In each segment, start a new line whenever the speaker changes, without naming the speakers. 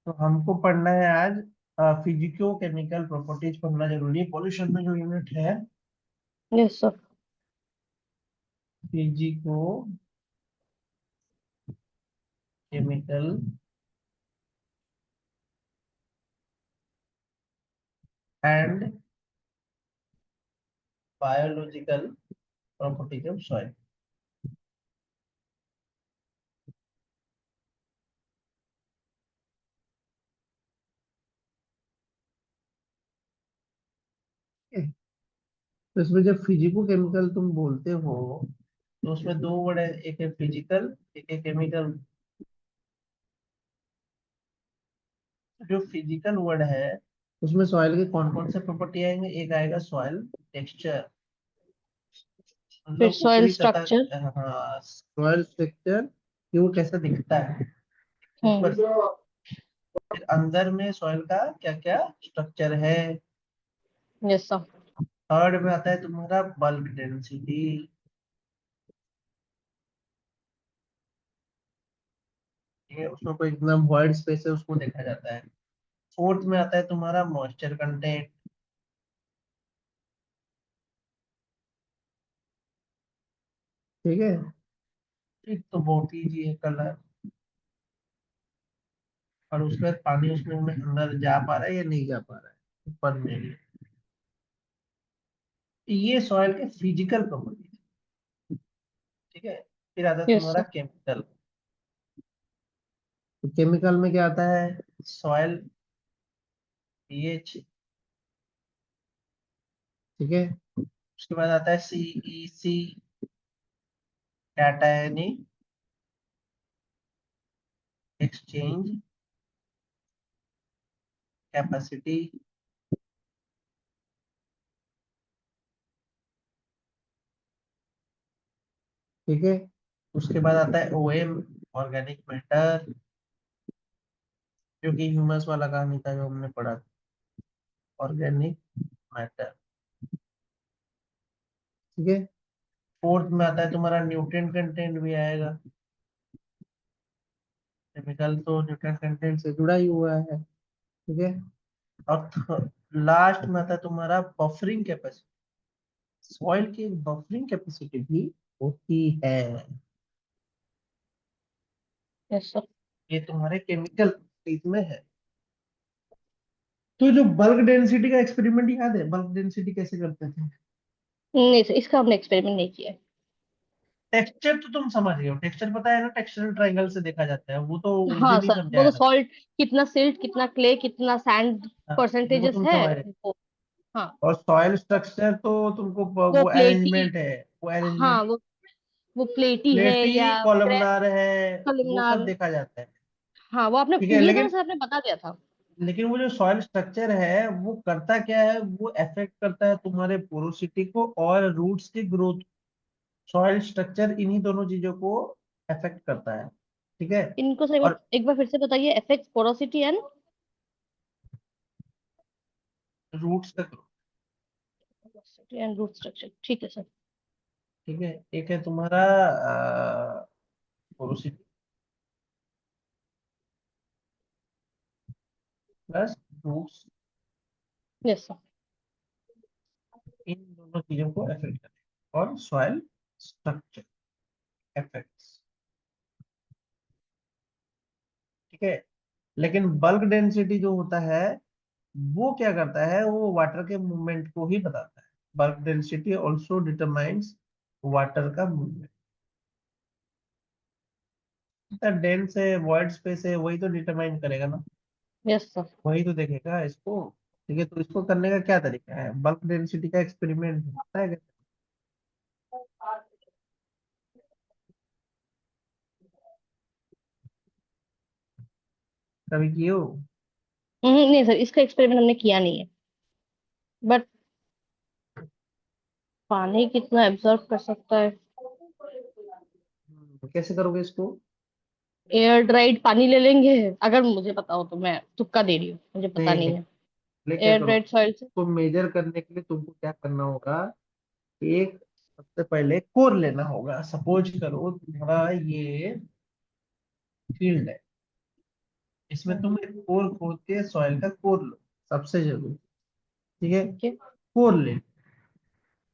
तो हमको पढ़ना है आज फिजिको केमिकल प्रॉपर्टीज पढ़ना जरूरी है पॉल्यूशन में जो यूनिट है।
Yes sir.
Physico chemical and biological properties of soil. तो इसमें जब फिजिको केमिकल तुम बोलते हो तो उसमें दो वर्ड है, एक है फिजिकल एक है केमिकल। जो फिजिकल वर्ड है उसमें सॉइल के कौन कौन से प्रॉपर्टी आएंगे, एक आएगा सॉइल टेक्सचर,
फिर
मतलब
सॉइल
ऊपरी
स्ट्रक्चर।
सतह, हाँ सॉइल स्ट्रक्चर कि वो कैसा दिखता है
हम्म।
ऊपर से। फिर अंदर में सॉइल का क्या क्या स्ट्रक्चर है।
Yes sir.
थर्ड में आता है तुम्हारा बल्क डेंसिटी, ठीक है, उसमें कोई इतना वॉइड स्पेस है उसको देखा जाता है। फोर्थ में आता है तुम्हारा मॉइस्चर कंटेंट, ठीक है। ठीक, तो बहुत ईजी है कलर। और उसके बाद पानी उसमें में अंदर जा पा रहा है या नहीं जा पा रहा है ऊपर में। ये सॉइल के फिजिकल प्रॉपर्टी, ठीक है। फिर आता है
यस
तुम्हारा
सर।
केमिकल। तो केमिकल में क्या आता है, सॉइल पीएच, ठीक है। उसके बाद आता है सीईसी, कैटायनिक एक्सचेंज कैपेसिटी, ठीक है। उसके बाद आता है ओएम, ऑर्गेनिक मैटर, जो कि ह्यूमस वाला कहानी था जो हमने पढ़ा था, ऑर्गेनिक मैटर, ठीक है। फोर्थ में आता है तुम्हारा न्यूट्रिएंट कंटेंट भी आएगा, केमिकल तो न्यूट्रिएंट कंटेंट से जुड़ा ही हुआ है, ठीक है। और लास्ट में आता है तुम्हारा बफरिंग कैपेसिटी, सॉइल की बफरिंग कैपेसिटी भी होती है।
Yes sir.
ये तुम्हारे केमिकल में है। तो जो बल्क डेंसिटी का एक्सपेरिमेंट याद है, बल्क डेंसिटी कैसे करते थे।
नहीं सर, इसका हमने एक्सपेरिमेंट नहीं किया है।
टेक्सचर तो तुम समझ गए हो, टेक्सचर पता है ना, टेक्सचरल ट्रायंगल से देखा जाता है, वो तो उर्जे
हाँ
नहीं
सर, वो तो
समझाएगा।
सॉल्ट कितना, सिल्ट कितना, क्ले कितना, सैंड
हाँ, वो
परसेंटेजेस
तुम
है
समझ रहे।
वो। हाँ।
और सॉइल स्ट्रक्चर तो तुमको
वो
वो
प्लेटी।
अरेंजमेंट है, वो
हाँ,
अरेंजमेंट
वो प्लेटी है
प्लेटी
या ग्रेन
कॉलमनार है, वो सब
कॉलमनार।
देखा जाता है,
हाँ, वो आपने
ठीक है।
प्रीवियस बार
लेकिन
से आपने बता दिया था।
वो जो सॉइल स्ट्रक्चर है वो करता क्या है, वो अफेक्ट करता है तुम्हारे पोरोसिटी को और रूट्स की ग्रोथ। सॉइल स्ट्रक्चर इन्हीं दोनों चीजों को अफेक्ट करता है, ठीक है।
इनको सर
और
एक बार फिर से बताइए, एफेक्ट पोरोसिटी एंड।
रूट्स का growth,
porosity and root structure, ठीक है सर।
ठीक है। एक है तुम्हारा porosity plus roots,
yes sir.
इन दोनों चीजों को अफेक्ट करते हैं। और सॉइल स्ट्रक्चर इफेक्ट्स, ठीक है। लेकिन बल्क डेंसिटी जो होता है वो क्या करता है, वो वाटर के मूवमेंट को ही बताता है। Bulk density also determines water का मूवमेंट। डेंस है, वॉइड स्पेस है, वही तो डिटरमाइन करेगा ना,
यस सर।
वही तो देखेगा इसको, ठीक है। तो इसको करने का क्या तरीका है, बल्क डेंसिटी का एक्सपेरिमेंट होता है क्या? कभी किए हो।
नहीं सर, इसका एक्सपेरिमेंट हमने किया नहीं है। बट पानी कितना एब्जॉर्ब कर सकता है।
कैसे करोगे इसको।
एयर ड्राइड पानी ले लेंगे। अगर मुझे पता हो तो, मैं तुक्का दे रही हूँ, मुझे पता
नहीं नहीं,
नहीं है।
पहले क्या
एयर
करो,
ड्राइड सॉइल से।
इसको मेजर करने के लिए तुमको क्या करना होगा, एक सबसे पहले कोर लेना होगा। सपोज करो तुम्हारा ये फील्ड है, इसमें तुम एक कोर खोद के सॉइल का कोर लो, सबसे जरूरी। ठीक है,
ओके।
कोर ले।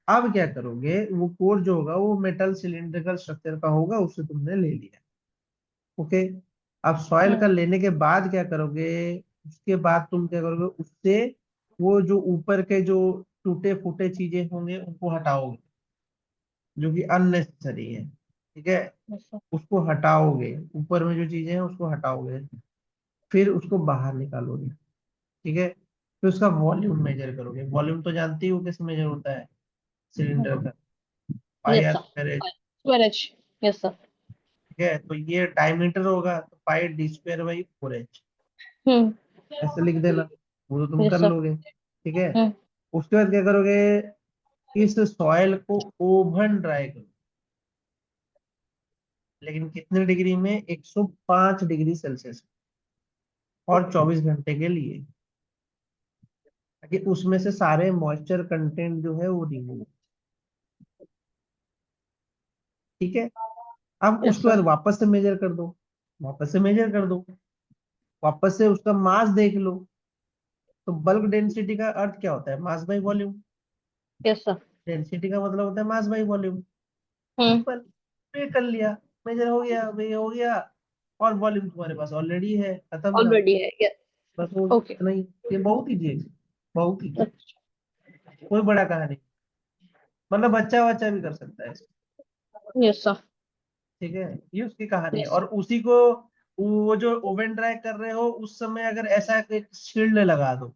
अब क्या करोगे, वो कोर जो होगा वो मेटल सिलिंड्रिकल स्ट्रक्चर का होगा, उससे तुमने ले लिया। ओके। अब सॉइल का
हम्म।
लेने के बाद क्या करोगे, उसके बाद तुम क्या करोगे उससे, वो जो ऊपर के जो टूटे फूटे चीजें होंगे उनको हटाओगे, जो कि अननेसेसरी है। ठीक है,
यस सर।
उसको हटाओगे, ऊपर में जो चीजें हैं उसको हटाओगे, फिर उसको बाहर निकालोगे। ठीक है, फिर उसका वॉल्यूम मेजर करोगे। वॉल्यूम तो जानती हो कैसे मेजर होता है सिलेंडर का, pi
yes
r
sir.
Square h.
Square h. Yes sir.
ठीक है, तो ये डायमीटर होगा तो pi d square by 4h,
हम्म।
ऐसे लिख देना, वो तो तुम
यस
कर
सर।
लोगे। ठीक है,
हम्म।
उसके बाद क्या करोगे, इस सॉइल को ओवन ड्राई करो, लेकिन कितने डिग्री में, 105 डिग्री सेल्सियस, और 24 घंटे के लिए, ताकि उसमें से सारे मॉइस्चर कंटेंट जो है वो रिमूव। ठीक है, अब
यस
उसके बाद
सर।
वापस से मेजर कर दो, वापस से मेजर कर दो, वापस से उसका मास देख लो। तो बल्क डेंसिटी का अर्थ क्या होता है, mass by volume.
Yes sir.
Density का मतलब होता है mass by volume.
Hmm.
Simple, पे कर लिया, मेजर हो गया, वे हो गया, और वॉल्यूम तुम्हारे पास ऑलरेडी है, खत्म ना।
ऑलरेडी है, यस।
बस वो
ओके।
इतना ही। ये बहुत इजी है, बहुत ही, कोई बड़ा कहानी, मतलब बच्चा बच्चा भी कर सकता है।
Yes sir.
ठीक है, ये उसकी कहानी है।
यस।
और उसी को, वो जो ओवन ड्राई कर रहे हो उस समय अगर ऐसा एक शील्ड लगा दो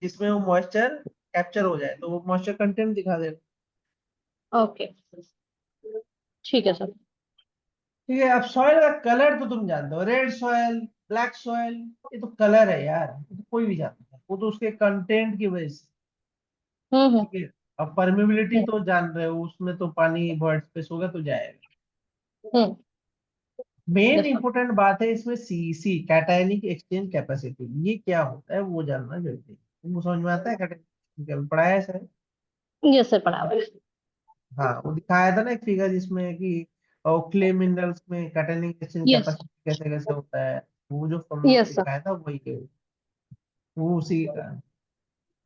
जिसमें वो मॉइस्चर कैप्चर हो जाए, तो वो मॉइस्चर कंटेंट दिखा दे।
ओके। ठीक है सर।
ठीक है, अब सॉइल का कलर तो तुम जानते हो, रेड सॉइल, ब्लैक सॉइल, ये तो कलर है यार, ये तो कोई भी जानता है, वो तो उसके कंटेंट की वजह से।
हम्म।
ठीक है, अब परमेबिलिटी
यस।
तो जान रहे हो, उसमें तो पानी भर स्पेस होगा तो जाएगा।
हम्म।
Main
yes sir.
इंपॉर्टेंट बात है इसमें सीईसी, कैटायनिक एक्सचेंज कैपेसिटी, ये क्या होता है वो जानना जरूरी है। तुमको समझ में आता है कैटायनिक, पढ़ाया है सर।
यस सर, पढ़ा हुआ है।
हाँ, वो दिखाया था ना एक फिगर जिसमें कि क्ले मिनरल्स में कैटायनिक एक्सचेंज
यस।
कैपेसिटी कैसे कैसे होता है, वो जो फॉर्मूला
यस सर।
दिखाया था वही है, वो उसी का।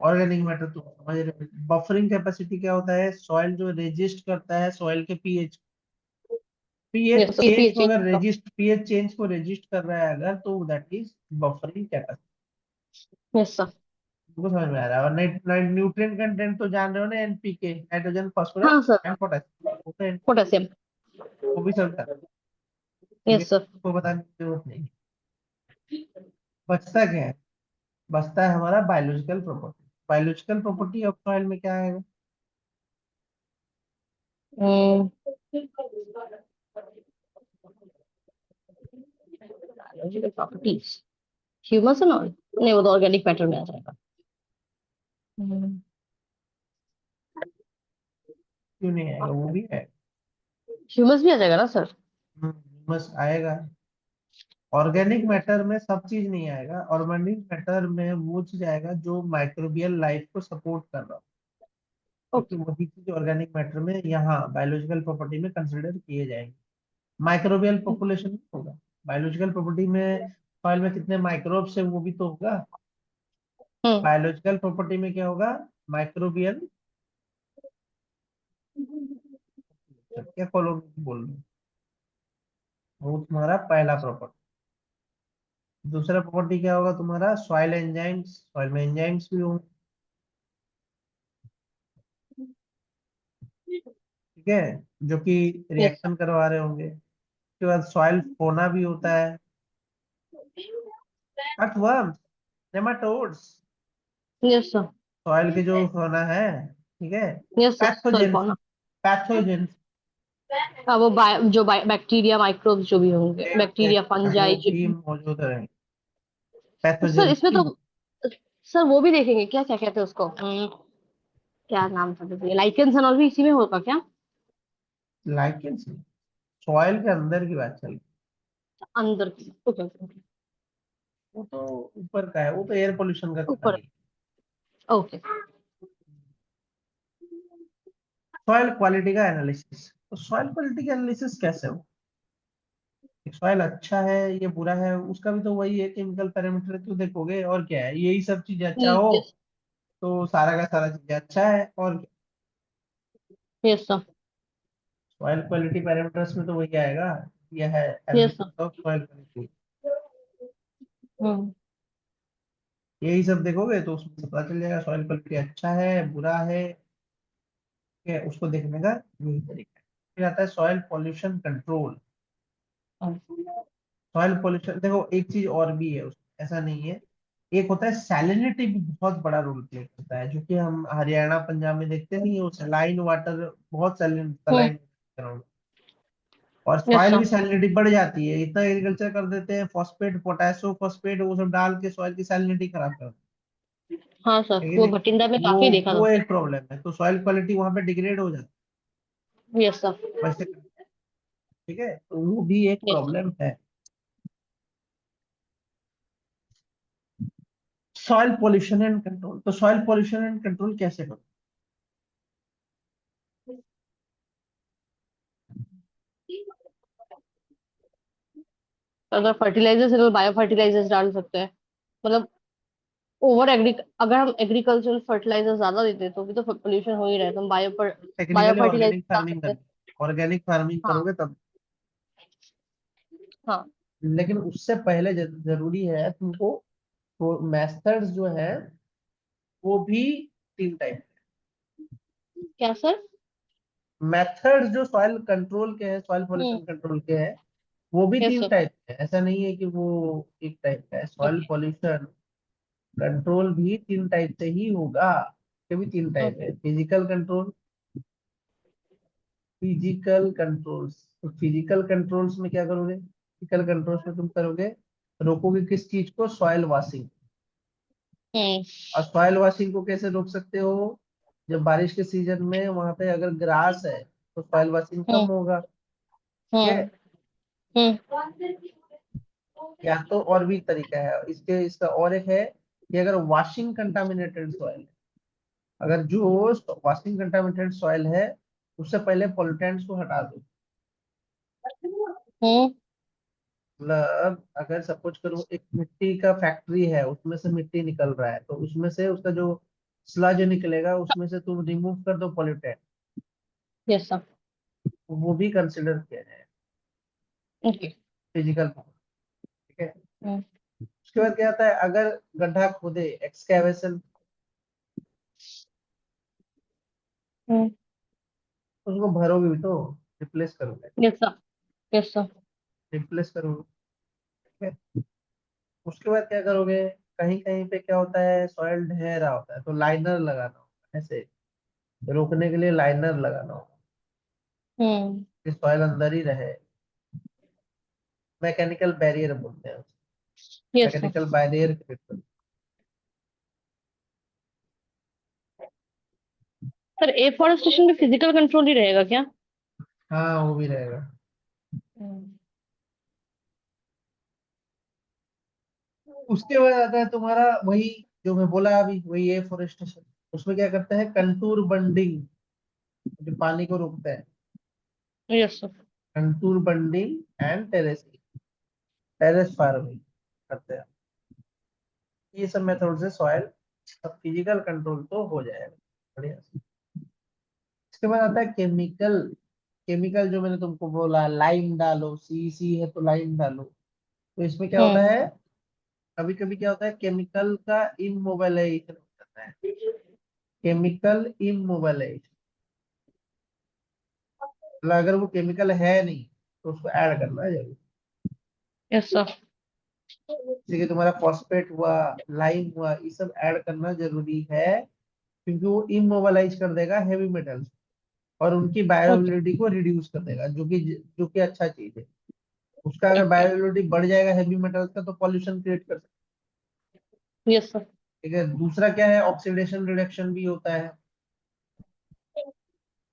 ऑर्गेनिक मैटर तो समझ रहे हो। बफरिंग कैपेसिटी क्या होता है, सॉइल जो रेजिस्ट करता है सॉइल के pH, pH
yes,
change
pH
को,
चेंज
अगर
का।
रेजिस्ट, पीएच चेंज को रेजिस्ट कर रहा है अगर, तो that is buffering capacity.
Yes sir.
तुमको समझ में आ रहा है। और न्यूट्रिएंट कंटेंट तो जान रहे हो ना, एनपीके, नाइट्रोजन फास्फोरस
हाँ सर।
एंड पोटेशियम, वो तो
पोटेशियम।
वो भी चलता है। ठीक है,
यस सर।
उसको बताने की जरूरत नहीं। बचता क्या है, बचता है हमारा biological property. Biological property of soil में क्या है,
प्रॉपर्टीज, ह्यूमस एंड ऑल। नहीं, वो तो ऑर्गेनिक मैटर में आ जाएगा।
क्यों नहीं आएगा, वो भी है।
ह्यूमस भी आ जाएगा ना सर?
बस आएगा। ऑर्गेनिक मैटर में सब चीज नहीं आएगा, ऑर्गेनिक मैटर में वो चीज आएगा जो माइक्रोबियल लाइफ को सपोर्ट कर रहा हो, क्योंकि
ओके।
वही चीज ऑर्गेनिक मैटर में यहाँ बायोलॉजिकल प्रॉपर्टी में कंसिडर किए जाएंगे। माइक्रोबियल पॉपुलेशन नहीं होगा बायोलॉजिकल प्रॉपर्टी में, सॉइल में कितने माइक्रोब्स है वो भी तो होगा।
हम्म।
बायोलॉजिकल प्रॉपर्टी में क्या होगा, माइक्रोबियल, क्या कॉलोनी बोल रहे हो, वो तुम्हारा पहला प्रॉपर्टी। दूसरा प्रॉपर्टी क्या होगा तुम्हारा, सॉइल एंजाइम्स, सॉइल में एंजाइम्स भी होंगे। ठीक है, जो कि
यस
रिएक्शन करवा रहे होंगे। उसके बाद सॉइल फोना भी होता है, earthworms, nematodes,
sir. Yes sir.
Soil के जो फोना है। ठीक है,
yes sir, soil
pathogens,
fauna.
Pathogens,
हाँ, वो जो बैक्टीरिया माइक्रोब्स जो भी होंगे, बैक्टीरिया फंजाई
वो
जो।
भी मौजूद रहेंगे,
सर
पैथोजेंस
इसमें
भी।
तो, सर वो भी देखेंगे क्या, क्या कहते हैं उसको, क्या नाम था, लाइकेंस और भी इसी में होगा क्या?
लाइकेंस, सॉइल के अंदर की बात चल रही है।
अंदर की, ओके ओके।
वो तो ऊपर का है, वो तो एयर पोल्यूशन का
ऊपर।
कहानी है।
ओके।
सॉइल क्वालिटी का एनालिसिस, तो सॉइल क्वालिटी का एनालिसिस कैसे हो, सॉइल अच्छा है ये बुरा है, उसका भी तो वही है, केमिकल पैरामीटर तो देखोगे, और क्या है, यही सब चीजें अच्छा हो
यस।
तो सारा का सारा चीज अच्छा है। और
yes sir.
Soil quality parameters में तो वही आएगा, यह है
yes sir.
Analysis of soil quality.
Hmm.
यही सब देखोगे तो उसमें पता चल जाएगा सॉइल क्वालिटी अच्छा है बुरा है, ठीक है, उसको देखने का यही तरीका है। फिर आता है soil pollution control. Soil pollution देखो, एक चीज और भी है उसमें, ऐसा नहीं है, एक होता है सैलिनिटी, भी बहुत बड़ा रोल प्ले करता है, जो कि हम हरियाणा पंजाब में देखते नहीं, वो सलाइन वाटर, बहुत सैलिन
हम्म।
सलाइन, और
यस
सॉइल
सर।
की सैलिनिटी बढ़ जाती है, इतना एग्रीकल्चर कर देते हैं, फॉस्फेट पोटेसो फॉस्फेट वो सब डाल के सॉइल की सैलिनिटी खराब कर
हाँ सर,
देते हैं, है कि
वो
नहीं?
भटिंडा में
वो
काफी देखा था
वो
सर।
एक प्रॉब्लम है, तो सॉइल क्वालिटी वहां पे डिग्रेड हो जाती
यस सर।
है वैसे, ठीक है, तो वो भी एक
यस।
प्रॉब्लम है। सॉइल पोल्यूशन एंड कंट्रोल, तो सॉइल पोल्यूशन एंड कंट्रोल कैसे करो?
अगर फर्टिलाइजर्स है तो बायो फर्टिलाइजर्स डाल सकते हैं। मतलब ओवर एग्री अगर हम एग्रीकल्चरल फर्टिलाइजर ज्यादा देते हैं तो भी तो पोल्यूशन हो ही रहा है, तो हम बायो
टेक्निकली
फर्टिलाइजर
ऑर्गेनिक
डाल
फार्मिंग
सकते हैं।
करनी, ऑर्गेनिक फार्मिंग
हाँ।
करोगे तब।
हाँ।
लेकिन उससे पहले जरूरी है तुमको, तो मेथड्स जो है वो भी तीन टाइप,
क्या सर?
मेथड्स जो सॉइल कंट्रोल के हैं, सॉइल
हम्म।
पॉल्यूशन कंट्रोल के हैं, वो भी
यस
तीन
सर।
टाइप के हैं, ऐसा नहीं है कि वो एक टाइप का है। Soil
okay.
पॉल्यूशन कंट्रोल भी तीन टाइप से ही होगा, ये भी तीन टाइप है, फिजिकल कंट्रोल, फिजिकल कंट्रोल्स। तो फिजिकल कंट्रोल्स में क्या करोगे, फिजिकल कंट्रोल्स में तुम करोगे, रोकोगे किस चीज को, सॉइल वॉशिंग।
हम्म।
और सॉइल वॉशिंग को कैसे रोक सकते हो, जब बारिश के सीजन में वहां पे अगर ग्रास है तो सॉइल वॉशिंग कम
हम्म।
होगा, ठीक है।
हम्म। हम्म।
या तो और भी तरीका है इसके, इसका और एक है कि अगर वॉशिंग कंटामिनेटेड सॉइल, अगर जो वॉशिंग कंटामिनेटेड सॉइल है उससे पहले पोल्यूटेंट्स को हटा दो।
हम्म।
मतलब अगर सपोज करो एक मिट्टी का फैक्ट्री है, उसमें से मिट्टी निकल रहा है, तो उसमें से उसका जो स्लज निकलेगा उसमें से तुम रिमूव कर दो पोल्यूटेंट,
यस सर।
वो भी कंसिडर किया जाए
ओके।
फिजिकल, ठीक है।
हम्म।
उसके बाद क्या आता है, अगर गड्ढा खोदे, एक्सकेवेशन,
हम्म।
उसको भरोगे भी तो, रिप्लेस करोगे,
yes sir. Yes sir.
Replace करोगे, ठीक है। उसके बाद क्या करोगे, कहीं कहीं पे क्या होता है, सॉइल ढह रहा होता है तो लाइनर लगाना होगा, ऐसे रोकने के लिए लाइनर लगाना होगा
हम्म।
कि सॉइल अंदर ही रहे, मैकेनिकल बैरियर बोलते हैं,
yes sir.
Mechanical barrier create करना।
सर एफॉरेस्टेशन में फिजिकल कंट्रोल ही रहेगा क्या?
हाँ वो भी रहेगा।
हम्म।
उसके बाद आता है तुम्हारा वही, जो मैं बोला अभी, वही एफोरेस्टेशन। उसमें क्या करते हैं, कंटूर बंडिंग, जो पानी को रोकता है,
yes sir.
Contour bunding and terracing, terrace farming करते हैं। ये सब मेथड से सॉइल फिजिकल कंट्रोल तो हो जाएगा बढ़िया से। इसके बाद आता है केमिकल। केमिकल जो मैंने तुमको बोला, लाइम डालो, सी है तो लाइम डालो, तो इसमें क्या होता
हम्म।
है, कभी कभी क्या होता है, केमिकल का इमोबिलाइजेशन हो जाता है, केमिकल इमोबिलाइजेशन, मतलब अगर वो केमिकल है नहीं तो उसको ऐड करना है जरूर।
Yes sir.
जैसे कि तुम्हारा फॉस्फेट हुआ, लाइम हुआ, ये सब ऐड करना जरूरी है, क्योंकि वो इमोबिलाइज कर देगा हेवी मेटल्स और उनकी
ओके।
बायोअवेलेबिलिटी को रिड्यूस कर देगा, जो कि अच्छा चीज है। उसका अगर
ओके।
बायोअवेलेबिलिटी बढ़ जाएगा हेवी मेटल्स का, तो पॉल्यूशन क्रिएट कर सकता
यस सर।
है, ठीक है। दूसरा क्या है, ऑक्सीडेशन रिडक्शन भी होता है,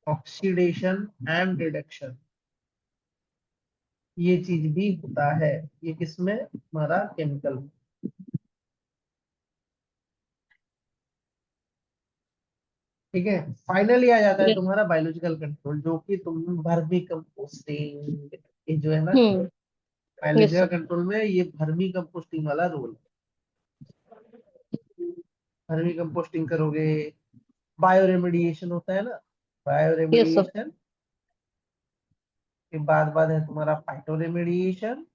ऑक्सीडेशन एंड रिडक्शन, ये चीज भी होता है, ये किसमें, हमारा केमिकल, ठीक है। फाइनली आ जाता है
यस।
तुम्हारा बायोलॉजिकल कंट्रोल, जो कि तुम वर्मी कंपोस्टिंग, ये जो है ना,
hmm. Yes
biological
sir.
Control में ये वर्मी कंपोस्टिंग वाला रोल। वर्मी कंपोस्टिंग करोगे, बायो रेमेडिएशन होता है ना, बायो
यस सर।
रेमेडिएशन के बाद है तुम्हारा फाइटो रेमेडिएशन,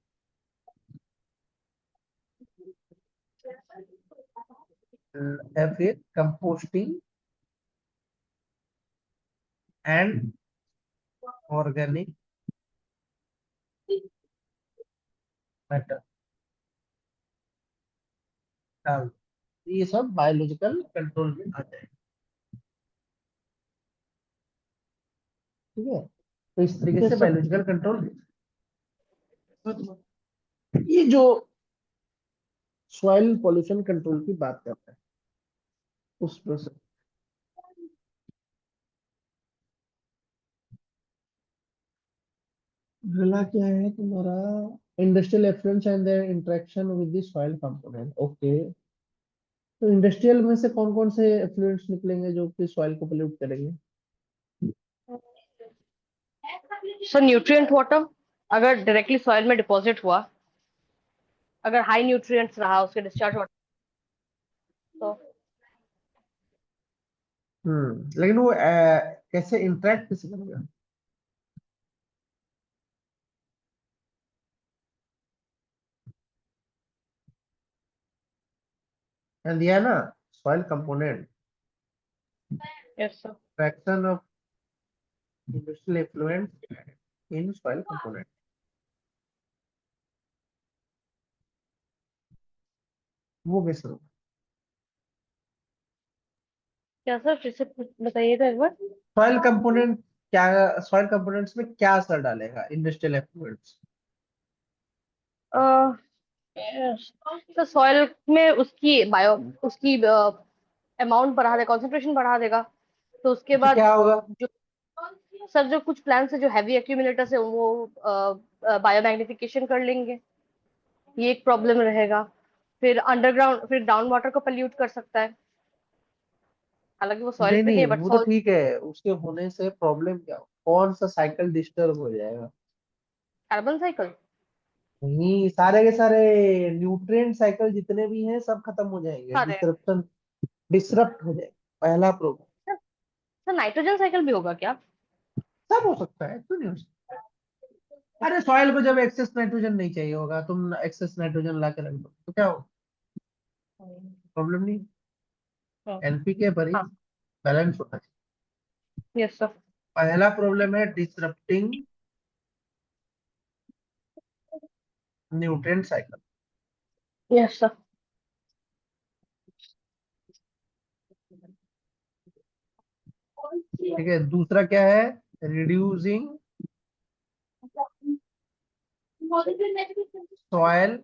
है फिर कंपोस्टिंग एंड ऑर्गेनिक मैटर डाल, ये सब बायोलॉजिकल कंट्रोल में आ जाए। ठीक है, तो इस तरीके से
यस सर।
Biological control. ये जो सॉइल पोल्यूशन कंट्रोल की बात करता है उस प्रोसेस। अगला क्या है तुम्हारा, industrial affluence and there interaction with the soil component. Okay, तो इंडस्ट्रियल में से कौन कौन से एफ्लुएंट्स निकलेंगे जो कि सॉइल को पोल्यूट करेंगे?
सर न्यूट्रिएंट वाटर, अगर डायरेक्टली सॉइल में डिपॉजिट हुआ, अगर हाई न्यूट्रिएंट्स रहा उसके डिस्चार्ज वाटर, तो
लेकिन वो कैसे इंटरेक्ट कैसे करेगा? मैंने दिया है ना, soil component,
yes sir.
Fraction of industrial effluent in soil component. वो कैसे होगा?
क्या सर, फिर से बताइएगा एक बार।
सॉइल कंपोनेंट क्या, सॉइल कंपोनेंट्स में क्या असर डालेगा इंडस्ट्रियल एफ्लुएंट्स?
यस, तो सॉइल में उसकी बायो, उसकी अमाउंट बढ़ा देगा, कॉन्सेंट्रेशन बढ़ा देगा। तो उसके
तो
बाद
क्या होगा?
जो, सर जो कुछ प्लांट्स है जो हैवी एक्यूमुलेटर्स है वो बायोमैग्निफिकेशन कर लेंगे, ये एक प्रॉब्लम रहेगा। फिर अंडरग्राउंड, फिर ग्राउंड वाटर को पल्यूट कर सकता है, हालांकि वो सॉइल
नहीं
पे
नहीं,
है बट
वो तो
सॉइल।
ठीक है, उसके होने से प्रॉब्लम क्या हो, कौन सा साइकिल डिस्टर्ब हो जाएगा?
Carbon cycle.
नहीं, सारे के सारे न्यूट्रिएंट साइकिल जितने भी हैं सब खत्म हो जाएंगे,
अरे
डिसरप्शन, डिसरप्ट हो जाएगा, पहला problem.
Sir, sir nitrogen cycle भी होगा क्या?
सब हो सकता है, क्यों नहीं हो सकता? अरे सॉइल को जब एक्सेस नाइट्रोजन नहीं चाहिए होगा, तुम एक्सेस नाइट्रोजन ला के रख दो तो क्या हो, प्रॉब्लम नहीं।
हाँ।
एनपीके पर ही
हाँ।
बैलेंस होना चाहिए।
Yes sir.
पहला प्रॉब्लम है disrupting nutrient cycle.
Yes sir.
ठीक है, दूसरा क्या है, रिड्यूसिंग सॉइल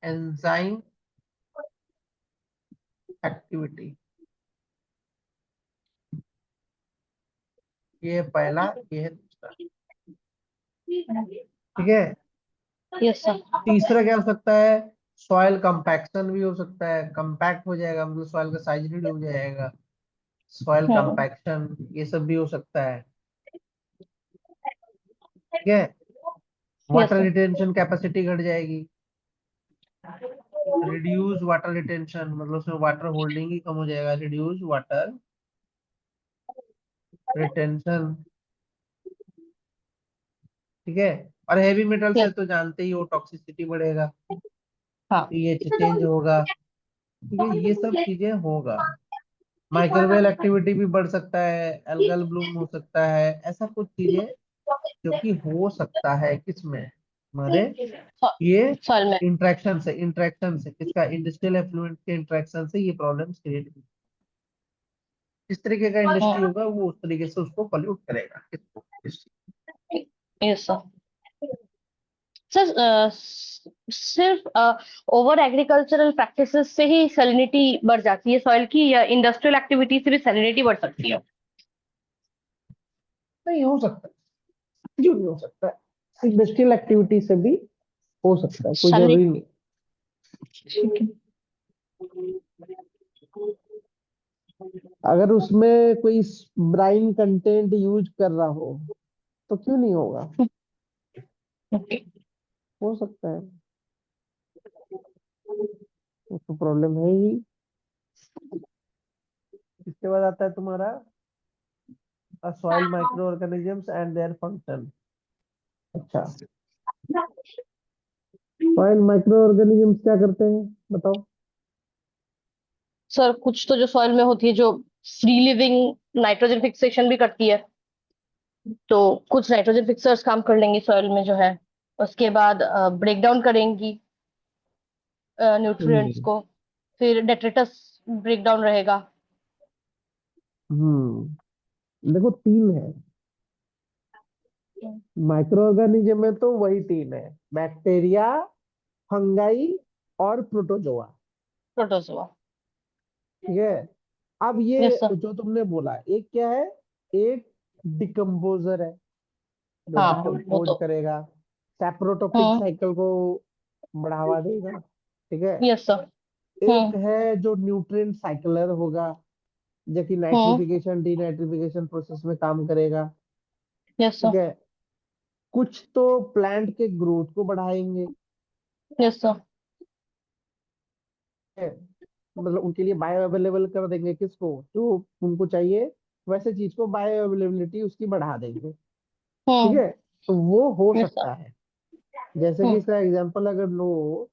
एंजाइम एक्टिविटी। ये है पहला, ये है दूसरा। ठीक है,
यस सर।
तीसरा क्या हो सकता है, सॉइल कंपैक्शन भी हो सकता है, कंपैक्ट हो जाएगा, मतलब सॉइल का साइज रिड्यूस हो जाएगा, सॉइल
हाँ।
कंपैक्शन, ये सब भी हो सकता है। ठीक है,
yes
water
sir.
Retention capacity घट जाएगी, रिड्यूस वाटर रिटेंशन मतलब उसमें वाटर होल्डिंग ही कम हो जाएगा, रिड्यूस वाटर रिटेंशन। ठीक है, और हेवी मेटल से
यस।
तो जानते ही हो टॉक्सिसिटी बढ़ेगा,
हाँ।
पीएच चेंज होगा। ठीक है, ये सब चीजें होगा, माइक्रोवेल एक्टिविटी भी बढ़ सकता है, एल्गल ब्लूम हो सकता है, ऐसा कुछ चीजें जो कि हो सकता है किसमें, हमारे ये
सॉइल में।
इंट्रैक्शन से किसका, इंडस्ट्रियल एफ्लुएंट के इंट्रैक्शन से ये प्रॉब्लम्स क्रिएट। जिस तरीके का इंडस्ट्री होगा वो उस तरीके से उसको पॉल्यूट करेगा किसको,
यस सर। सर सिर्फ ओवर एग्रीकल्चरल प्रैक्टिसेस से ही सैलिनिटी बढ़ जाती है सॉइल की, या इंडस्ट्रियल एक्टिविटी से भी सैलिनिटी बढ़ सकती है?
नहीं हो सकता, क्यों नहीं हो सकता, इंडस्ट्रियल एक्टिविटी से भी हो सकता है, कोई
सैलिनिटी।
जरूरी नहीं।
ठीक है।
अगर उसमें कोई ब्राइन कंटेंट यूज कर रहा हो तो क्यों नहीं होगा?
ओके।
हो सकता है, उसको प्रॉब्लम है ही। इसके बाद आता है तुम्हारा soil micro organisms and their function. अच्छा, सॉइल माइक्रो ऑर्गेनिजम्स क्या करते हैं बताओ।
सर कुछ तो जो सॉइल में होती है, जो फ्री लिविंग नाइट्रोजन फिक्सेशन भी करती है, तो कुछ नाइट्रोजन फिक्सर्स काम कर लेंगी सॉइल में जो है। उसके बाद ब्रेक डाउन करेंगी न्यूट्रिएंट्स
हम्म।
को। फिर डेट्रिटस ब्रेक डाउन रहेगा।
देखो तीन है, माइक्रो ऑर्गेनिज्म में तो वही तीन है, बैक्टीरिया, फंगाई और प्रोटोजोआ।
प्रोटोजोआ।
ठीक है। अब ये
यस सर।
जो तुमने बोला, एक क्या है, एक डिकम्पोजर है जो
हाँ वो
डिकम्पोज
तो।
करेगा, सैप्रोटोपिक
हम्म।
साइकिल को बढ़ावा देगा। ठीक है।
Yes sir.
एक
हम्म।
है जो न्यूट्रिएंट साइक्लर होगा, जो कि
हम्म।
नाइट्रिफिकेशन डीनाइट्रिफिकेशन प्रोसेस में काम करेगा।
यस
ठीक
सर।
है। कुछ तो प्लांट के ग्रोथ को बढ़ाएंगे,
यस सर।
है, मतलब उनके लिए बायो अवेलेबल कर देंगे, किसको जो उनको चाहिए, वैसे चीज को बायो अवेलेबिलिटी उसकी बढ़ा देंगे। ठीक
हम्म।
है। तो वो हो
यस सर।
सकता है। जैसे कि
हम्म।
इसका एग्जांपल अगर लो,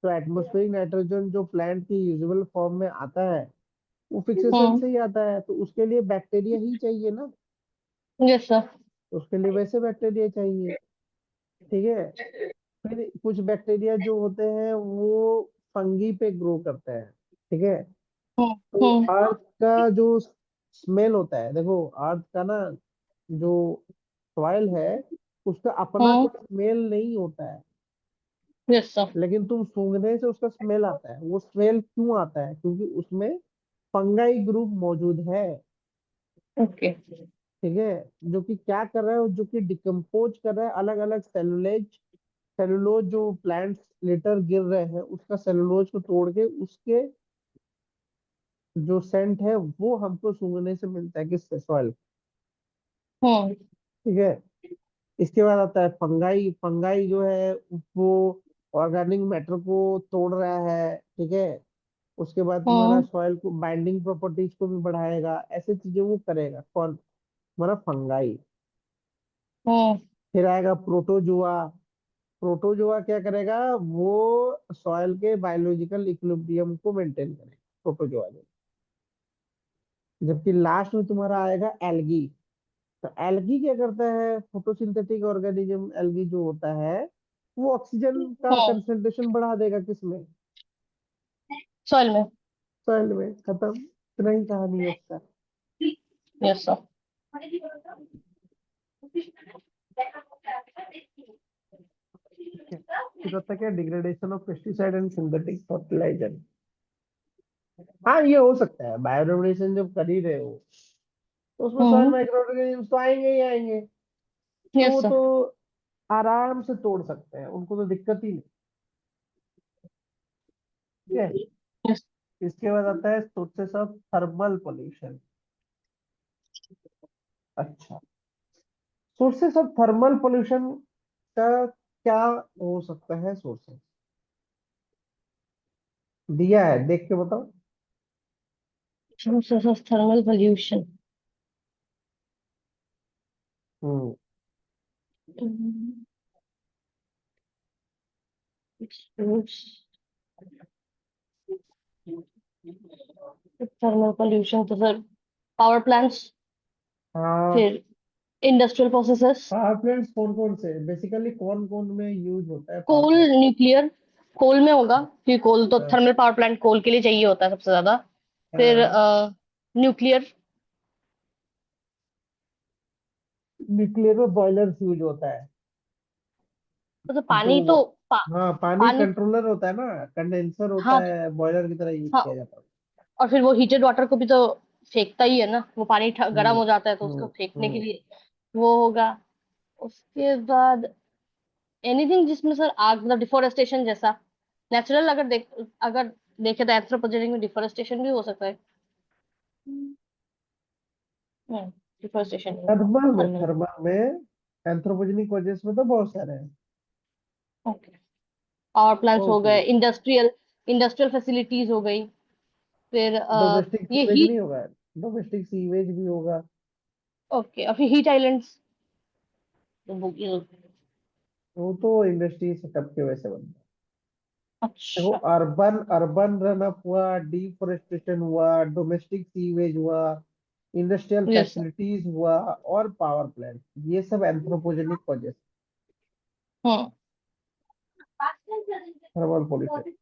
तो एटमॉस्फेरिक नाइट्रोजन जो प्लांट की यूजुअल फॉर्म में आता है, वो फिक्सेशन
हम्म।
से ही आता है, तो उसके लिए बैक्टीरिया ही चाहिए ना,
यस सर।
उसके लिए वैसे बैक्टीरिया चाहिए। ठीक है। फिर कुछ बैक्टीरिया जो होते हैं वो फंगी पे ग्रो करते हैं। ठीक है।
हम्म।
तो
हम्म।
अर्थ का जो स्मेल होता है, देखो अर्थ का ना, जो सॉइल है, उसका अपना
हम्म।
कोई स्मेल नहीं होता है,
यस सर।
लेकिन तुम सूंघने से उसका स्मेल आता है। वो स्मेल क्यों आता है? क्योंकि उसमें फंगाई ग्रुप मौजूद है।
ओके।
ठीक है। जो कि क्या कर रहा है, जो कि डिकम्पोज कर रहा है अलग अलग सेलुलेज, सेलुलोज जो प्लांट्स लेटर गिर रहे हैं उसका सेलुलोज को तोड़ के उसके जो सेंट है वो हमको सूंघने से मिलता है, किससे? सॉइल।
हम्म।
ठीक है। इसके बाद आता है फंगाई। फंगाई जो है वो ऑर्गेनिक मैटर को तोड़ रहा है। ठीक है। उसके बाद तुम्हारा
हम्म।
सॉइल को बाइंडिंग प्रॉपर्टीज को भी बढ़ाएगा, ऐसे चीजें वो करेगा कौन? हमारा फंगाई।
हम्म।
फिर आएगा प्रोटोजुआ। प्रोटोजुआ क्या करेगा? वो सॉइल के बायोलॉजिकल इक्विलिब्रियम को मेंटेन करेगा, प्रोटोजुआ जो। जबकि लास्ट में तुम्हारा आएगा एल्गी। तो एल्गी क्या करता है? फोटोसिंथेटिक ऑर्गेनिज्म एल्गी जो होता है, वो ऑक्सीजन का
हम्म।
कंसंट्रेशन बढ़ा देगा, किसमें?
सॉइल में।
सॉइल में। खत्म, इतना ही कहानी है इसका।
Yes sir.
ठीक है। फिर होता क्या? Degradation of pesticide and synthetic fertiliser. हाँ, ये हो सकता है, बायोडिग्रेडेशन जब कर ही रहे हो तो उसमें सॉइल
हम्म।
माइक्रो ऑर्गेनिज्म तो आएंगे ही आएंगे। तो
यस
वो
सर।
तो आराम से तोड़ सकते हैं, उनको तो दिक्कत ही नहीं। ठीक है।
यस।
इसके बाद आता है सोर्सेस ऑफ थर्मल पोल्यूशन। अच्छा, सोर्सेस ऑफ थर्मल पोल्यूशन का क्या हो सकता है? सोर्सेस दिया है, देख के बताओ।
Sources of thermal pollution.
Hmm.
Thermal pollution तो सर पावर प्लांट्स,
हाँ,
फिर इंडस्ट्रियल प्रोसेसेस।
पावर प्लांट्स कौन कौन से बेसिकली कौन कौन में यूज होता है पावर
कोल,
प्लांट?
न्यूक्लियर। कोल में होगा क्योंकि कोल तो थर्मल पावर प्लांट कोल के लिए चाहिए होता है सबसे ज्यादा। फिर न्यूक्लियर।
न्यूक्लियर में बॉयलर यूज होता है,
तो
जो
पानी तो
हाँ पानी
पानी।
कंट्रोलर होता है ना, कंडेंसर होता
हाँ।
है, बॉयलर की तरह यूज
हाँ।
किया जाता है।
और फिर वो हीटेड वाटर को भी तो फेंकता ही है ना, वो पानी गर्म
हम्म।
हो जाता है तो उसको
हम्म।
फेंकने के
हम्म।
लिए वो होगा। उसके बाद एनीथिंग जिसमें सर आग, मतलब डिफोरेस्टेशन जैसा। नेचुरल अगर देखे तो एंथ्रोपोजेनिक में डिफोरेस्टेशन भी हो सकता है। डिफोरेस्टेशन ही होगा।
थर्मल में,
थर्मल।
थर्मल में एंथ्रोपोजेनिक कॉजेस में तो बहुत सारे हैं।
ओके, पावर प्लांट्स हो
ओके।
गए, इंडस्ट्रियल इंडस्ट्रियल फैसिलिटीज हो गई, फिर
डोमेस्टिक
ये
सीवेज नहीं
हीट।
होगा? डोमेस्टिक सीवेज भी होगा।
ओके, और फिर हीट आइलैंड्स तो
वो तो इंडस्ट्री सेटअप के वजह से बनता है। देखो,
अच्छा।
अर्बन अर्बन रन अप हुआ, डिफोरेस्टेशन हुआ, डोमेस्टिक सीवेज हुआ, इंडस्ट्रियल
यस सर।
फैसिलिटीज हुआ, और पावर प्लांट, ये सब anthropogenic causes,
hmm.
Thermal pollution.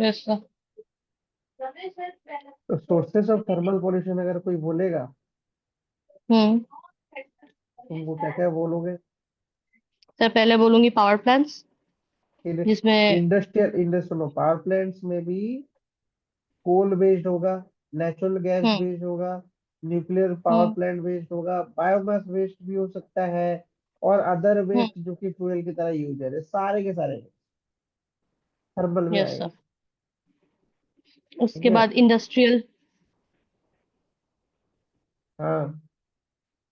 Yes sir.
तो सोर्सेस ऑफ थर्मल पॉल्यूशन अगर कोई बोलेगा,
हम्म।
तुम वो क्या क्या बोलोगे?
सर पहले बोलूंगी पावर प्लांट्स, जिसमें
इंडस्ट्रियल इंडस्ट्रियल पावर प्लांट्स में भी कोल बेस्ड होगा, नेचुरल गैस
हम्म।
बेस्ड होगा, न्यूक्लियर पावर
हम्म।
प्लांट बेस्ड होगा, बायोमास वेस्ट भी हो सकता है, और अदर
हम्म।
वेस्ट जो कि फ्यूल की तरह यूज है, सारे के सारे थर्मल में
यस
आएंगे।
सर।
ठीक
उसके
है।
बाद इंडस्ट्रियल,
हाँ।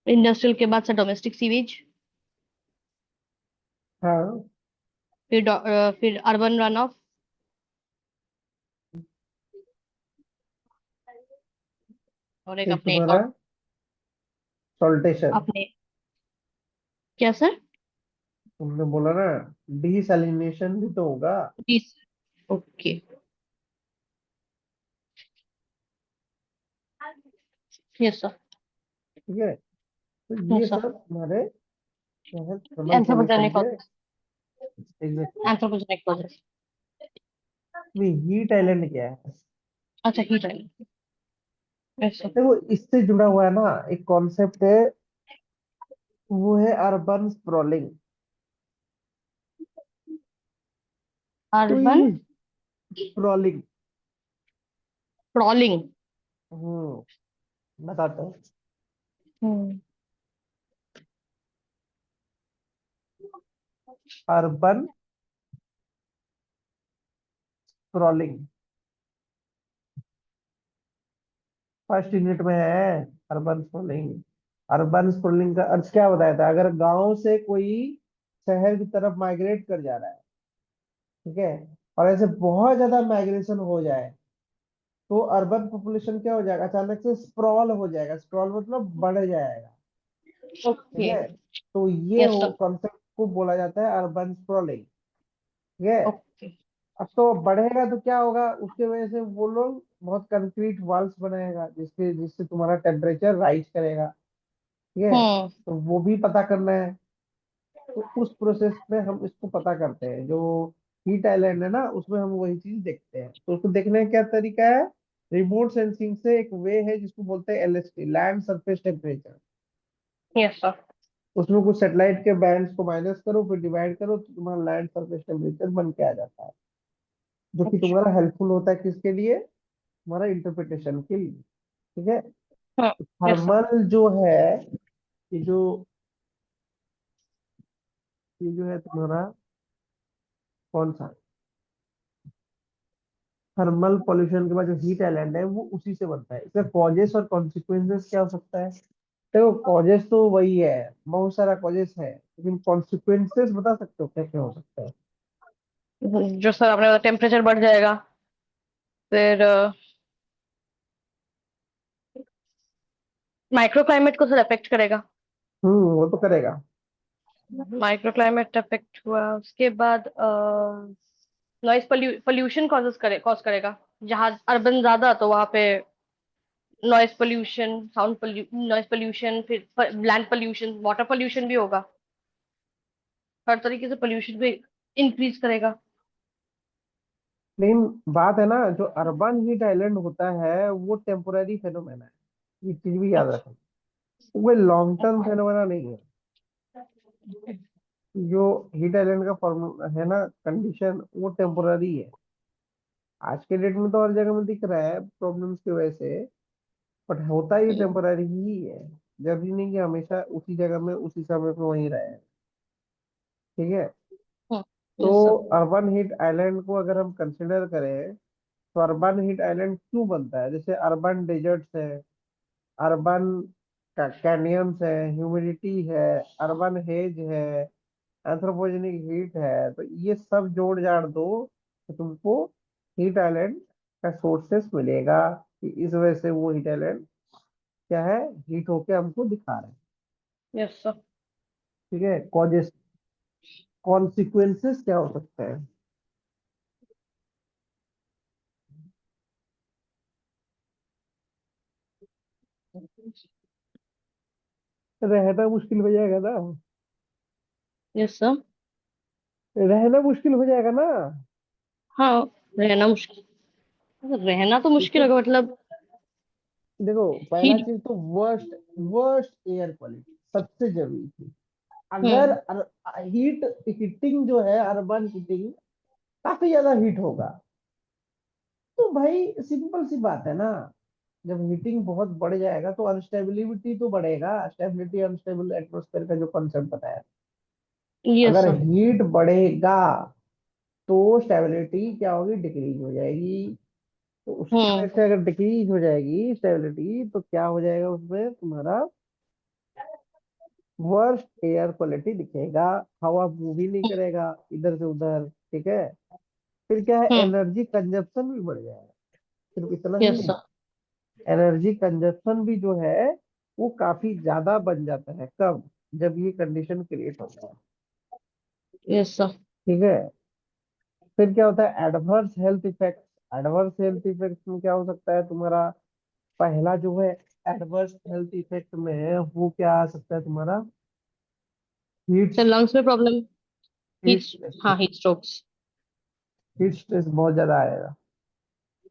इंडस्ट्रियल के बाद सर डोमेस्टिक सीवेज,
हाँ।
फिर अर्बन रन ऑफ, और एक
फिर
अपने
तुम्हारा
और
सॉल्टेशन,
अपने क्या सर?
तुमने बोला ना, डिसैलिनेशन भी तो होगा।
ओके। Yes sir.
ठीक है। तो ये
यस सर।
सब हमारे थर्मल पॉल्यूशन
एंथ्रोपोजेनिक
के
causes.
Exactly.
Anthropogenic causes.
Heat island क्या है?
अच्छा, हीट आइलैंड। Yes sir.
देखो, इससे जुड़ा हुआ है ना एक कॉन्सेप्ट है, वो है अर्बन स्प्रॉलिंग। तो
अर्बन
ये स्प्रॉलिंग,
क्रॉलिंग।
बताता हूँ।
हम्म।
अर्बन स्प्रॉलिंग फर्स्ट यूनिट में है। अर्बन स्प्रॉलिंग, अर्बन स्प्रॉलिंग का अर्थ क्या बताया था? अगर गांव से कोई शहर की तरफ माइग्रेट कर जा रहा है, ठीक है, और ऐसे बहुत ज्यादा माइग्रेशन हो जाए, तो अर्बन पॉपुलेशन क्या हो जाएगा? अचानक से स्प्रॉल हो जाएगा। स्प्रॉल मतलब बढ़ जाएगा। ठीक
ओके।
है। तो ये
यस
हो
सर।
कॉन्सेप्ट को बोला जाता है अर्बन स्प्रॉलिंग। ठीक है।
ओके।
अब तो बढ़ेगा तो क्या होगा, उसके वजह से वो लोग बहुत कंक्रीट वॉल्स बनाएगा, जिससे तुम्हारा टेम्परेचर राइज करेगा। ठीक है।
हम्म।
तो वो भी पता करना है। तो उस प्रोसेस में हम इसको पता करते हैं। जो हीट आइलैंड है ना, उसमें हम वही चीज देखते हैं। तो उसको देखने का क्या तरीका है? रिमोट सेंसिंग से एक वे है जिसको बोलते हैं LST, land surface temperature.
Yes sir.
उसमें कुछ सैटेलाइट के बैंड्स को माइनस करो, फिर डिवाइड करो, तो तुम्हारा लैंड सरफेस टेम्परेचर बन के आ जाता है, जो कि
अच्छा।
तुम्हारा हेल्पफुल होता है किसके लिए? तुम्हारा इंटरप्रिटेशन के लिए। ठीक है।
हाँ। Yes sir.
थर्मल जो है, ये जो ये जो है तुम्हारा कौन सा, थर्मल पॉल्यूशन के बाद जो हीट आइलैंड है, वो उसी से बनता है। इसका कॉजेस और कॉन्सिक्वेंसेस क्या हो सकता है? देखो, कॉजेस तो वही है, बहुत सारा कॉजेस है, लेकिन कॉन्सिक्वेंसेस बता सकते हो क्या क्या हो सकता है?
जो सर आपने बताया, टेम्परेचर बढ़ जाएगा, फिर माइक्रो क्लाइमेट को सर अफेक्ट करेगा।
वो तो करेगा।
माइक्रो क्लाइमेट अफेक्ट हुआ, उसके बाद नॉइस पोल्यूशन कॉज करेगा। जहाँ अर्बन ज्यादा तो वहां पे नॉइस पोल्यूशन, नॉइस पोल्यूशन, फिर लैंड पोल्यूशन, वाटर पोल्यूशन भी होगा। हर तरीके से पोल्यूशन भी इंक्रीज करेगा।
लेकिन बात है ना, जो अर्बन हीट आइलैंड होता है वो टेम्पोररी फेनोमेना है, ये चीज भी याद
अच्छा।
रखना। वो कोई लॉन्ग टर्म फेनोमेना नहीं है। जो हीट आइलैंड का फॉर्मूला है ना, कंडीशन, वो टेम्पोररी है। आज के डेट में तो हर जगह में दिख रहा है प्रॉब्लम्स की वजह से, बट होता ही टेम्पोररी ही है। जरूरी नहीं कि हमेशा उसी जगह में उसी समय पे वहीं रहे। ठीक है। तो
yes sir.
Urban heat island को अगर हम कंसिडर करें, तो अर्बन हीट आइलैंड क्यों बनता है? जैसे अर्बन डेजर्ट्स है, अर्बन कैनियंस है, ह्यूमिडिटी है, अर्बन हेज है, एंथ्रोपोजेनिक हीट है, तो ये सब जोड़ जाड़ दो तो तुमको हीट आइलैंड का सोर्सेस मिलेगा, कि इस वजह से वो हीट आइलैंड क्या है, हीट होके हमको दिखा रहे हैं।
Yes sir.
ठीक है, कॉजेस, कॉन्सिक्वेंसेस क्या हो सकते हैं? रहना मुश्किल हो जाएगा ना,
यस सर।
रहना मुश्किल हो जाएगा ना।
हाँ, रहना मुश्किल, रहना तो मुश्किल
देखो,
होगा मतलब।
देखो पहला
हीट।
चीज तो वर्स्ट, वर्स्ट एयर क्वालिटी सबसे जरूरी थी। अगर
हम्म।
हीट, हीटिंग जो है, अर्बन हीटिंग काफी ज्यादा हीट होगा, तो भाई सिंपल सी बात है ना, जब हीटिंग बहुत बढ़ जाएगा तो अनस्टेबिलिटी तो बढ़ेगा, स्टेबिलिटी अनस्टेबल एटमॉस्फेयर का जो कॉन्सेप्ट बताया।
यस
अगर
सर।
हीट बढ़ेगा तो स्टेबिलिटी क्या होगी, डिक्रीज हो जाएगी। तो उसकी वजह
हम्म।
से अगर डिक्रीज हो जाएगी स्टेबिलिटी, तो क्या हो जाएगा, उसमें तुम्हारा वर्स्ट एयर क्वालिटी दिखेगा, हवा मूव ही नहीं करेगा इधर से उधर। ठीक है, फिर क्या है,
हम्म।
एनर्जी कंजप्शन भी बढ़ जाएगा। सिर्फ इतना ही
यस
नहीं,
सर।
एनर्जी कंजप्शन भी जो है वो काफी ज्यादा बन जाता है, कब, जब ये कंडीशन क्रिएट होता है।
Yes sir.
ठीक है, फिर क्या होता है, adverse health effect. Adverse health effect में क्या हो सकता है तुम्हारा, पहला जो है एडवर्स हेल्थ इफेक्ट में वो क्या आ सकता है तुम्हारा, हीट,
सर लंग्स में प्रॉब्लम। हीट।
Heat stress.
हाँ, हीट स्ट्रोक्स।
हीट स्ट्रेस बहुत ज्यादा आएगा।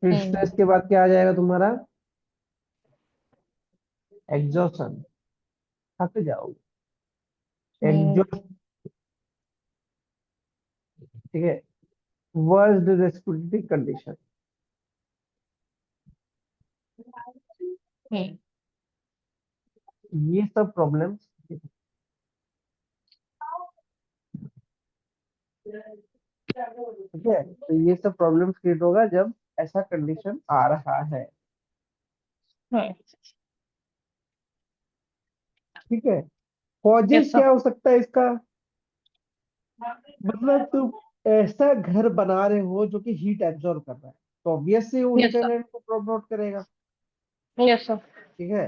हीट
हम्म।
स्ट्रेस के बाद क्या आ जाएगा तुम्हारा, एग्जॉशन, थक जाओगे,
हम्म।
एग्जॉस्ट। ठीक है, वर्स्ट रेस्पिरेटरी कंडीशन,
हम्म।
ये सब प्रॉब्लम्स। ठीक है, तो ये सब प्रॉब्लम्स क्रिएट होगा जब ऐसा कंडीशन आ रहा है।
हम्म।
ठीक है, कॉजेस
यस सर।
क्या हो सकता है इसका, मतलब तुम ऐसा घर बना रहे हो जो कि हीट एब्जॉर्ब कर रहा है, तो ऑब्वियसली वो हीट
यस सर।
एलिमेंट को प्रमोट करेगा।
Yes sir.
ठीक है,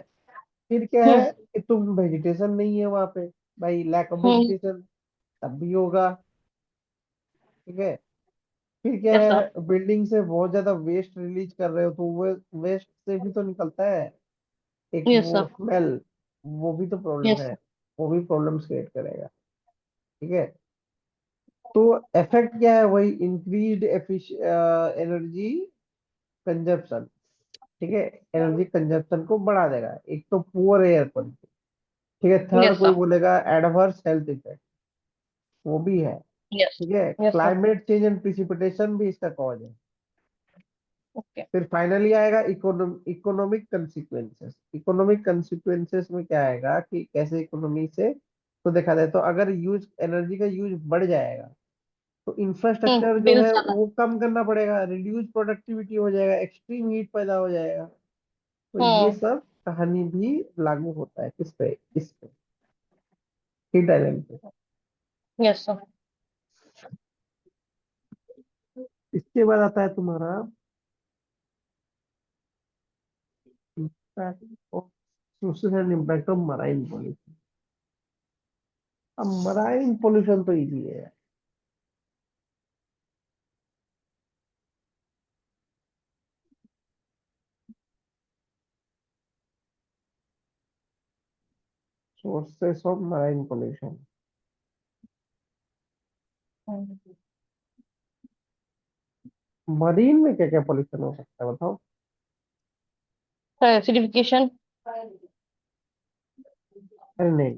फिर क्या
हम्म।
है कि तुम वेजिटेशन नहीं है वहां पे, भाई लैक ऑफ
हम्म।
वेजिटेशन तब भी होगा। ठीक है, फिर क्या
यस सर।
है, बिल्डिंग से बहुत ज्यादा वेस्ट रिलीज कर रहे हो, तो वो वेस्ट से भी तो निकलता है एक
यस
वो
सर।
स्मेल, वो भी तो प्रॉब्लम
यस
है,
सर।
वो भी प्रॉब्लम्स क्रिएट करेगा। ठीक है, तो इफेक्ट क्या है, वही इंक्रीज्ड एनर्जी कंजप्शन। ठीक है, एनर्जी कंजप्शन को बढ़ा देगा, एक तो पुअर एयर क्वालिटी। ठीक है, थर्ड
यस
कोई
सर।
बोलेगा एडवर्स हेल्थ इफेक्ट, वो भी है।
यस।
ठीक है,
yes sir.
Climate change and precipitation भी इसका कॉज है।
ओके।
फिर फाइनली आएगा इकोनॉमिक कंसिक्वेंसेस। इकोनॉमिक कंसिक्वेंसेस में क्या आएगा कि कैसे इकोनॉमी से तो देखा जाए, तो अगर यूज एनर्जी का यूज बढ़ जाएगा तो इंफ्रास्ट्रक्चर जो
बिल
है
ज्यादा।
वो कम करना पड़ेगा, रिड्यूस प्रोडक्टिविटी हो जाएगा, एक्सट्रीम हीट पैदा हो जाएगा। तो ये
हम्म।
सब कहानी भी लागू होता है किस पे, इस पे, हीट आइलैंड पे।
Yes sir.
इसके बाद आता है तुम्हारा impact of, social and impact of marine pollution. अब मराइन पॉल्यूशन तो इजी है, sources of marine pollution. Marine में क्या क्या पॉल्यूशन हो सकता है बताओ?
Sir acidification.
अरे नहीं,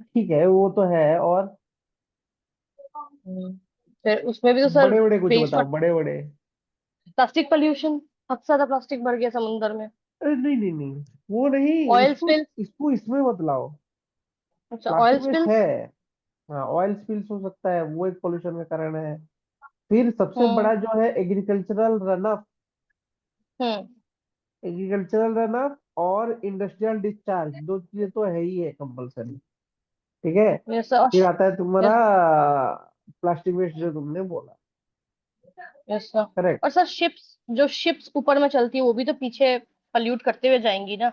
ठीक है वो तो है, और
फिर उसमें भी तो सर
बड़े बड़े कुछ
वेस्ट
बताओ, बड़े बड़े।
Plastic pollution. सबसे ज्यादा प्लास्टिक बढ़ गया समुद्र में।
अरे नहीं नहीं नहीं, वो नहीं,
ऑयल
इसको
स्पिल।
इसको इसमें मत लाओ।
अच्छा, ऑयल
प्लास्टिक वेस्ट
स्पिल।
है, हाँ ऑयल स्पिल्स हो सकता है, वो एक पोल्यूशन का कारण है। फिर सबसे
हम्म।
बड़ा जो है agricultural run,
hmm.
Agricultural run of और इंडस्ट्रियल डिस्चार्ज, दो चीजें तो है ही है कंपलसरी। ठीक है।
Yes sir.
फिर आता है तुम्हारा
यस।
प्लास्टिक वेस्ट जो तुमने बोला।
Yes sir.
करेक्ट।
और सर शिप्स, जो शिप्स ऊपर में चलती है वो भी तो पीछे पल्यूट करते हुए जाएंगी ना,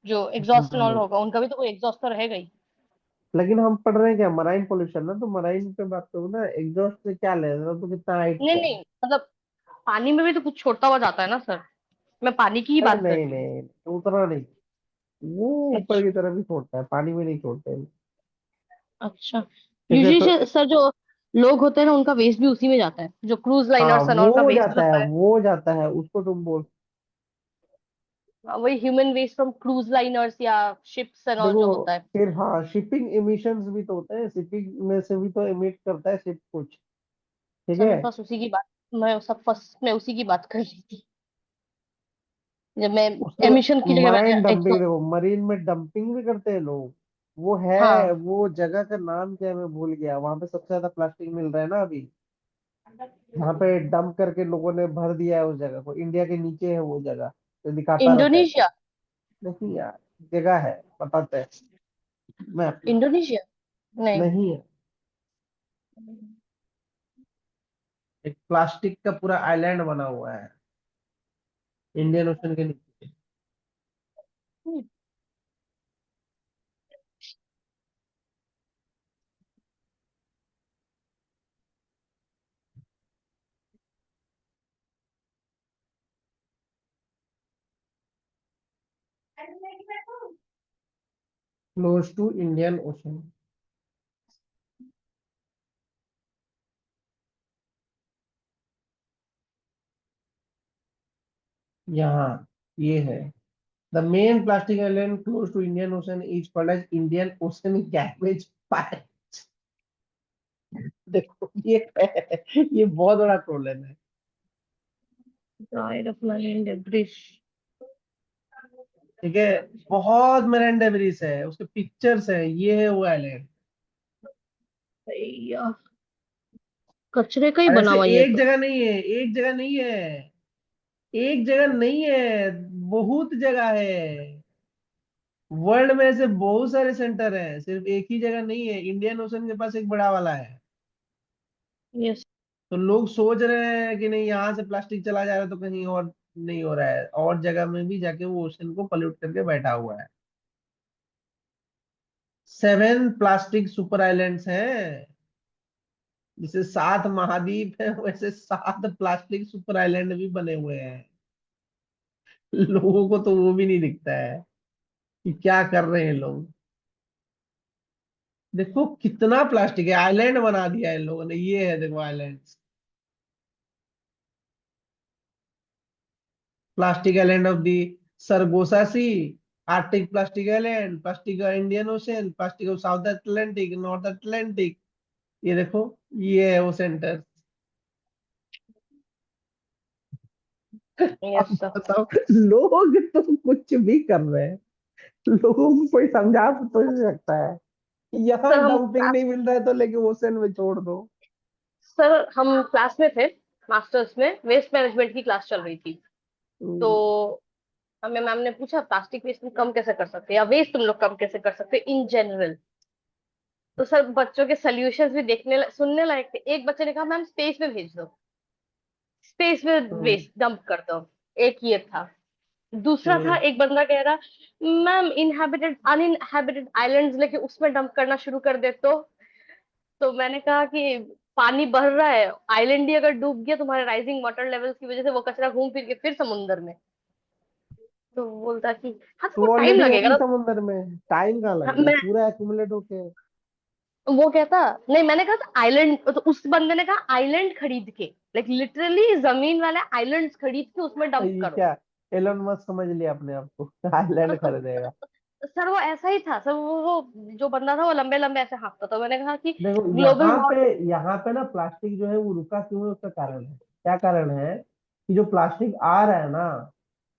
जो एग्जॉस्ट एंड ऑल
हम्म।
होगा उनका भी तो कोई एग्जॉस्ट तो रहेगा ही।
लेकिन हम पढ़ रहे हैं क्या, मराइन पोल्यूशन ना, तो मराइन पे बात करो ना, एग्जॉस्ट से क्या ले रहा तो कितना हाइट
नहीं
पे है।
नहीं, मतलब पानी में भी तो कुछ छोड़ता हुआ जाता है ना सर, मैं पानी की ही
अरे
बात कर
नहीं
रही हूँ।
नहीं, उतना नहीं। वो ऊपर की
अच्छा।
तरफ ही छोड़ता है, पानी में नहीं छोड़ते हैं।
अच्छा।
जैसे
यूजुअली सर जो लोग होते हैं ना उनका वेस्ट भी उसी में जाता है, जो क्रूज
हाँ
लाइनर्स एंड ऑल का
वो
वेस्ट
जाता है,
होता है।
वो जाता है, उसको तुम बोल।
वही human waste from cruise liners या शिप्स एंड ऑल
देखो
जो होता है।
फिर हाँ, शिपिंग इमिशंस भी तो होते हैं, शिपिंग में से भी तो इमिट करता है शिप कुछ। ठीक
सर
है।
मैं फर्स्ट उसी की बात, मैं सब फर्स्ट में उसी की बात कर रही थी, जब मैं
उसके
एमिशन की जगह मैंने
माइन डंपिंग,
एग्जॉस्ट।
देखो मरीन में डंपिंग भी करते हैं लोग। वो है,
हाँ।
वो जगह का नाम क्या है मैं भूल गया, वहां पे सबसे ज्यादा प्लास्टिक मिल रहा है ना अभी। वहां पे डंप करके लोगों ने भर दिया है उस जगह को, इंडिया के नीचे है वो जगह, तो दिखाता रहता है।
इंडोनेशिया।
नहीं यार, जगह है, बताते हैं मैप में।
इंडोनेशिया। नहीं।
नहीं है। एक प्लास्टिक का पूरा आइलैंड बना हुआ है इंडियन ओशन के नीचे। Close to Indian Ocean. यहाँ ये है, the main plastic island close to Indian Ocean is called as Indian Ocean garbage pile. देखो ये बहुत बड़ा प्रॉब्लम है।
Dried of marine debris.
ठीक है, बहुत मेरेन डेब्रिस है, उसके पिक्चर्स है, ये है वो आइलैंड।
भैया कचरे का ही
और
बना
ऐसे
हुआ ये
एक
तो।
जगह नहीं है, एक जगह नहीं है, एक जगह नहीं है, बहुत जगह है। वर्ल्ड में ऐसे बहुत सारे सेंटर हैं, सिर्फ एक ही जगह नहीं है, इंडियन ओशन के पास एक बड़ा वाला है।
यस।
तो लोग सोच रहे हैं कि नहीं यहाँ से प्लास्टिक चला जा रहा है तो कहीं और नहीं हो रहा है, और जगह में भी जाके वो ओशन को पल्यूट करके बैठा हुआ है। 7 प्लास्टिक सुपर आइलैंड्स हैं। जैसे 7 महाद्वीप है, वैसे 7 प्लास्टिक सुपर आइलैंड भी बने हुए हैं। लोगों को तो वो भी नहीं दिखता है कि क्या कर रहे हैं लोग। देखो कितना प्लास्टिक है, आइलैंड बना दिया है इन लोगों ने, ये है देखो island. Plastic island of the Sargasso Sea, Arctic plastic island, plastic Indian Ocean, plastic of South Atlantic, North Atlantic. ये देखो, ये है वो सेंटर।
यस
अब
सर।
बताओ, लोग तो कुछ भी कर रहे हैं, लोगों को कोई समझा तो नहीं सकता है। यहाँ
सर हम
डंपिंग नहीं मिल रहा है तो लेके ओशन में छोड़ दो।
सर हम क्लास में थे, मास्टर्स में वेस्ट मैनेजमेंट की क्लास चल रही थी। तो
हम्म,
हमें मैम ने पूछा प्लास्टिक वेस्ट तुम कम कैसे कर सकते हैं या वेस्ट तुम लोग कम कैसे कर सकते हैं इन जनरल। तो सर बच्चों के सोल्यूशंस भी सुनने लायक थे। एक बच्चे ने कहा मैम स्पेस में भेज दो, स्पेस में
हम्म,
वेस्ट डंप कर दो। एक ये था। दूसरा था,
हम्म।
एक बंदा कह रहा मैम इनहेबिटेड अनइनहेबिटेड आइलैंड्स लेके उसमें डंप करना शुरू कर दे तो मैंने कहा कि पानी बढ़ रहा है, आइलैंड ही अगर डूब गया तुम्हारे राइजिंग वाटर लेवल्स की वजह से वो कचरा घूम फिर के फिर समुंदर में। तो वो बोलता कि हाँ तो
तो
वो टाइम
ऑलरेडी है
लगेगा
ही
ना।
समुंदर में, टाइम कहाँ
हाँ,
लगेगा, पूरा एक्यूमुलेट होके।
वो कहता नहीं, मैंने कहा था आइलैंड, तो उस बंदे ने कहा आइलैंड खरीद के, लाइक लिटरली जमीन वाले आइलैंड्स खरीद के उसमें डंप
ये
करो।
क्या, एलन मस्क समझ लिया अपने आप को आइलैंड खरीदेगा।
सर वो ऐसा ही था सर, वो जो बंदा था वो लंबे लंबे ऐसे हाँकता था। मैंने कहा कि
देखो
ग्लोबल
यहाँ पे ना प्लास्टिक जो है वो रुका क्यों है, उसका कारण है। क्या कारण है कि जो प्लास्टिक आ रहा है ना,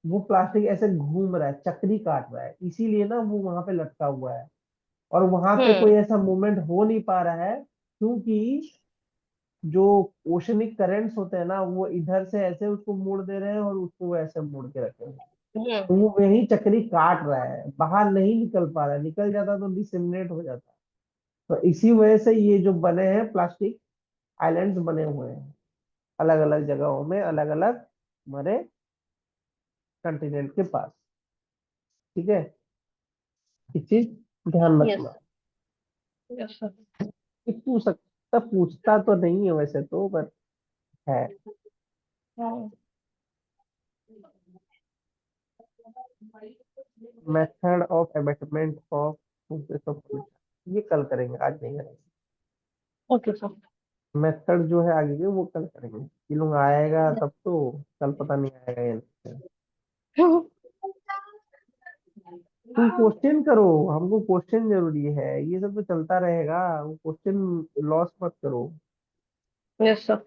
वो प्लास्टिक ऐसे घूम रहा है, चक्री काट रहा है, इसीलिए ना वो वहां पे लटका हुआ है। और वहां पे कोई
हम्म।
ऐसा मूवमेंट हो नहीं पा रहा है, क्योंकि जो ओशनिक करंट्स होते हैं ना, वो इधर से ऐसे उसको मोड़ दे रहे हैं और उसको वो ऐसे मोड़ के रखे हैं।
हम्म।
तो वो वही चक्री काट रहा है, बाहर नहीं निकल पा रहा है, निकल जाता तो डिसमिनेट हो जाता। तो इसी वजह से ये जो बने हैं प्लास्टिक आइलैंड्स बने हुए हैं अलग अलग जगहों में, अलग अलग हमारे कंटिनेंट के पास। ठीक है, ये चीज ध्यान
यस।
रखना।
Yes sir.
ये पूछ सकता, पूछता तो नहीं है वैसे तो, पर है। मेथड ऑफ अबेटमेंट ऑफ ये कल करेंगे, आज नहीं करेंगे।
Okay sir.
मेथड जो है आगे के वो कल करेंगे, ये लोग आएगा तब तो, कल पता नहीं आएगा या नहीं। तुम क्वेश्चन करो, हमको क्वेश्चन जरूरी है, ये सब तो चलता रहेगा, वो क्वेश्चन लॉस मत करो।
Yes sir.